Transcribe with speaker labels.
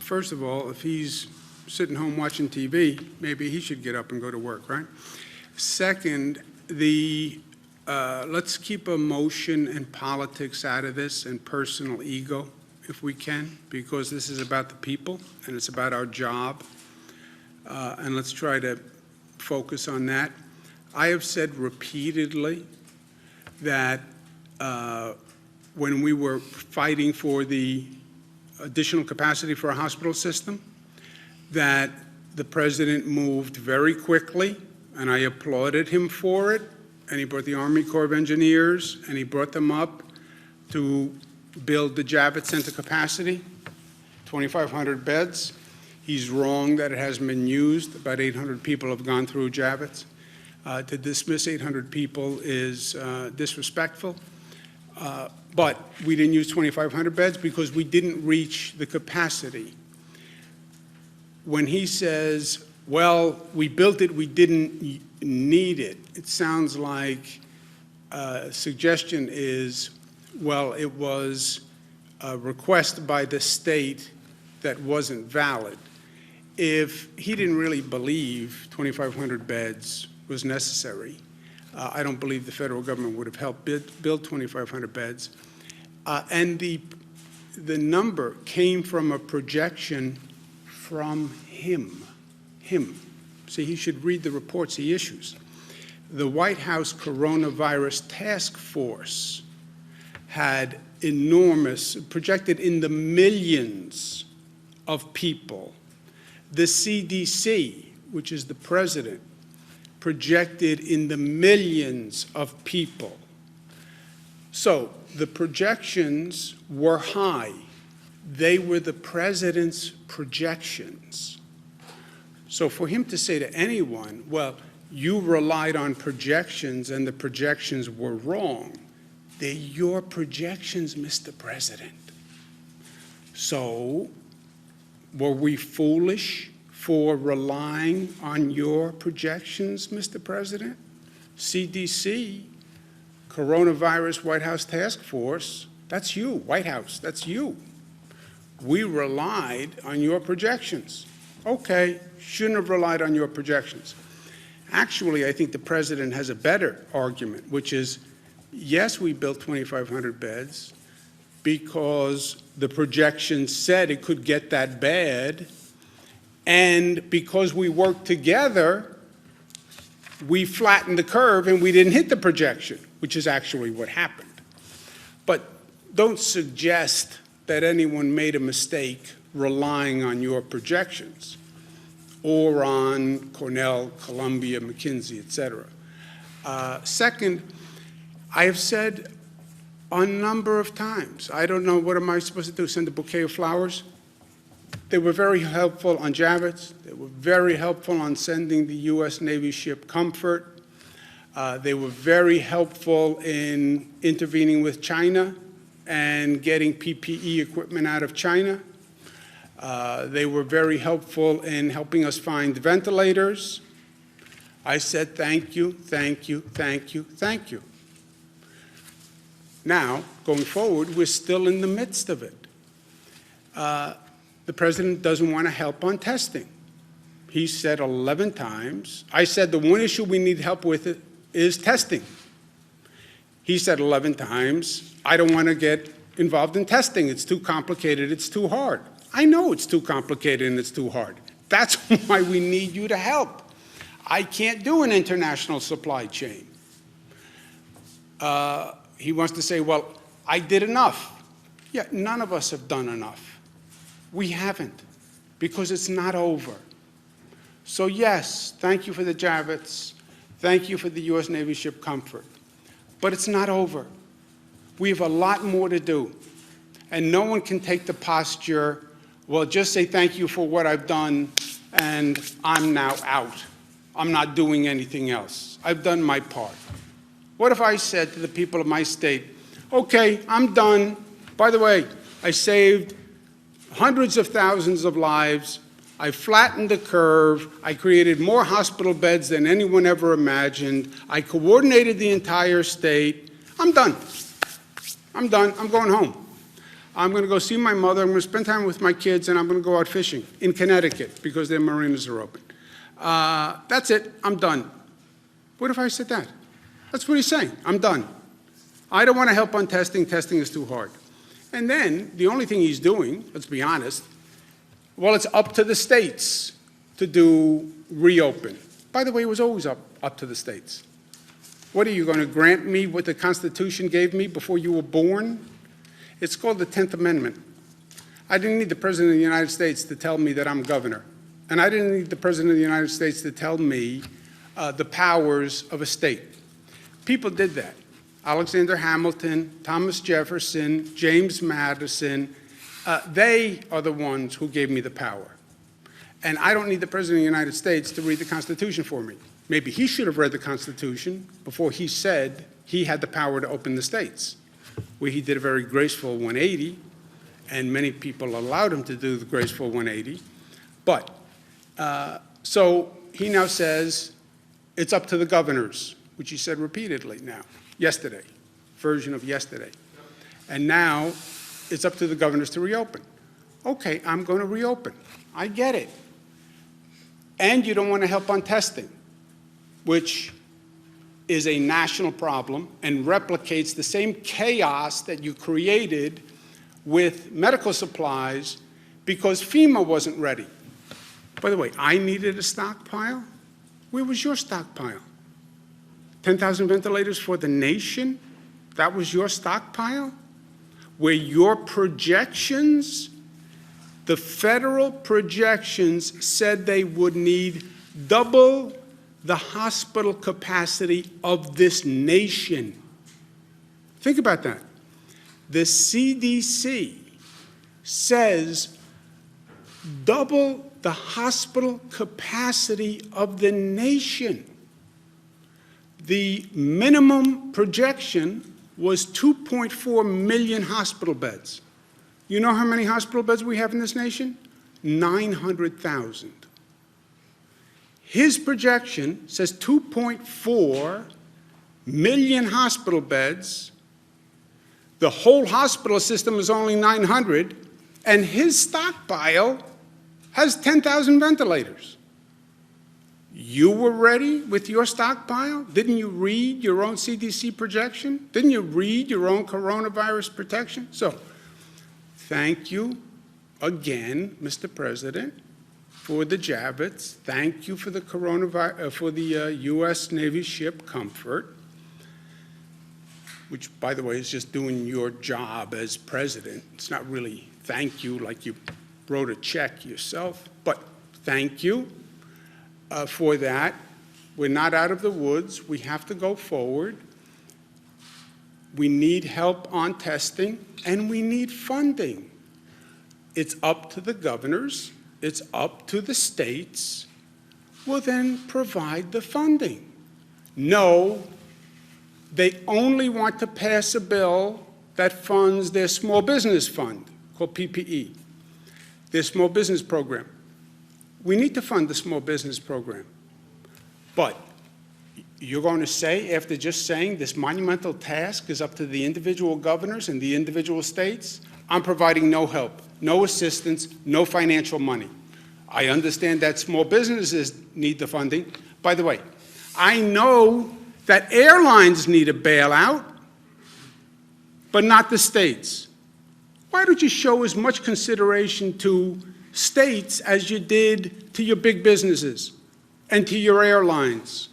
Speaker 1: First of all, if he's sitting home watching TV, maybe he should get up and go to work, right? Second, let's keep emotion and politics out of this and personal ego, if we can, because this is about the people and it's about our job. And let's try to focus on that. I have said repeatedly that when we were fighting for the additional capacity for a hospital system, that the president moved very quickly, and I applauded him for it, and he brought the Army Corps of Engineers, and he brought them up to build the Javits Center capacity, 2,500 beds. He's wrong that it hasn't been used. About 800 people have gone through Javits. To dismiss 800 people is disrespectful. But we didn't use 2,500 beds because we didn't reach the capacity. When he says, well, we built it, we didn't need it, it sounds like a suggestion is, well, it was a request by the state that wasn't valid. If he didn't really believe 2,500 beds was necessary, I don't believe the federal government would have helped build 2,500 beds. And the number came from a projection from him. See, he should read the reports he issues. The White House Coronavirus Task Force had projected in the millions of people. The CDC, which is the president, projected in the millions of people. So the projections were high. They were the president's projections. So for him to say to anyone, well, you relied on projections and the projections were wrong, they're your projections, Mr. President. So were we foolish for relying on your projections, Mr. President? CDC, Coronavirus White House Task Force, that's you, White House, that's you. We relied on your projections. Okay, shouldn't have relied on your projections. Actually, I think the president has a better argument, which is, yes, we built 2,500 beds because the projections said it could get that bad, and because we worked together, we flattened the curve and we didn't hit the projection, which is actually what happened. But don't suggest that anyone made a mistake relying on your projections or on Cornell, Columbia, McKinsey, et cetera. Second, I have said a number of times, I don't know, what am I supposed to do, send a bouquet of flowers? They were very helpful on Javits. They were very helpful on sending the U.S. Navy ship Comfort. They were very helpful in intervening with China and getting PPE equipment out of China. They were very helpful in helping us find ventilators. I said thank you, thank you, thank you, thank you. Now, going forward, we're still in the midst of it. The president doesn't want to help on testing. He said 11 times. I said the one issue we need help with is testing. He said 11 times, I don't want to get involved in testing. It's too complicated, it's too hard. I know it's too complicated and it's too hard. That's why we need you to help. I can't do an international supply chain. He wants to say, well, I did enough. Yeah, none of us have done enough. We haven't, because it's not over. So yes, thank you for the Javits. Thank you for the U.S. Navy ship Comfort. But it's not over. We have a lot more to do. And no one can take the posture, well, just say thank you for what I've done, and I'm now out. I'm not doing anything else. I've done my part. What if I said to the people of my state, okay, I'm done. By the way, I saved hundreds of thousands of lives. I flattened the curve. I created more hospital beds than anyone ever imagined. I coordinated the entire state. I'm done. I'm done. I'm going home. I'm going to go see my mother, I'm going to spend time with my kids, and I'm going to go out fishing in Connecticut because their marinas are open. That's it, I'm done. What if I said that? That's what he's saying, I'm done. I don't want to help on testing, testing is too hard. And then, the only thing he's doing, let's be honest, well, it's up to the states to do reopen. By the way, it was always up to the states. What are you going to grant me what the Constitution gave me before you were born? It's called the 10th Amendment. I didn't need the President of the United States to tell me that I'm governor. And I didn't need the President of the United States to tell me the powers of a state. People did that. Alexander Hamilton, Thomas Jefferson, James Madison, they are the ones who gave me the power. And I don't need the President of the United States to read the Constitution for me. Maybe he should have read the Constitution before he said he had the power to open the states, where he did a very graceful 180, and many people allowed him to do the graceful 180. But, so he now says it's up to the governors, which he said repeatedly now. Yesterday, version of yesterday. And now it's up to the governors to reopen. Okay, I'm going to reopen. I get it. And you don't want to help on testing, which is a national problem and replicates the same chaos that you created with medical supplies because FEMA wasn't ready. By the way, I needed a stockpile. Where was your stockpile? 10,000 ventilators for the nation? That was your stockpile? Where your projections, the federal projections said they would need double the hospital capacity of this nation. Think about that. The CDC says double the hospital capacity of the nation. The minimum projection was 2.4 million hospital beds. You know how many hospital beds we have in this nation? 900,000. His projection says 2.4 million hospital beds. The whole hospital system is only 900, and his stockpile has 10,000 ventilators. You were ready with your stockpile? Didn't you read your own CDC projection? Didn't you read your own coronavirus protection? So, thank you again, Mr. President, for the Javits. Thank you for the U.S. Navy ship Comfort, which, by the way, is just doing your job as president. It's not really thank you like you wrote a check yourself, but thank you. For that. We're not out of the woods. We have to go forward. We need help on testing, and we need funding. It's up to the governors. It's up to the states. Well, then provide the funding. No, they only want to pass a bill that funds their small business fund, called PPE, their small business program. We need to fund the small business program. But you're going to say, after just saying this monumental task is up to the individual governors and the individual states, I'm providing no help, no assistance, no financial money. I understand that small businesses need the funding. By the way, I know that airlines need a bailout, but not the states. Why don't you show as much consideration to states as you did to your big businesses and to your airlines?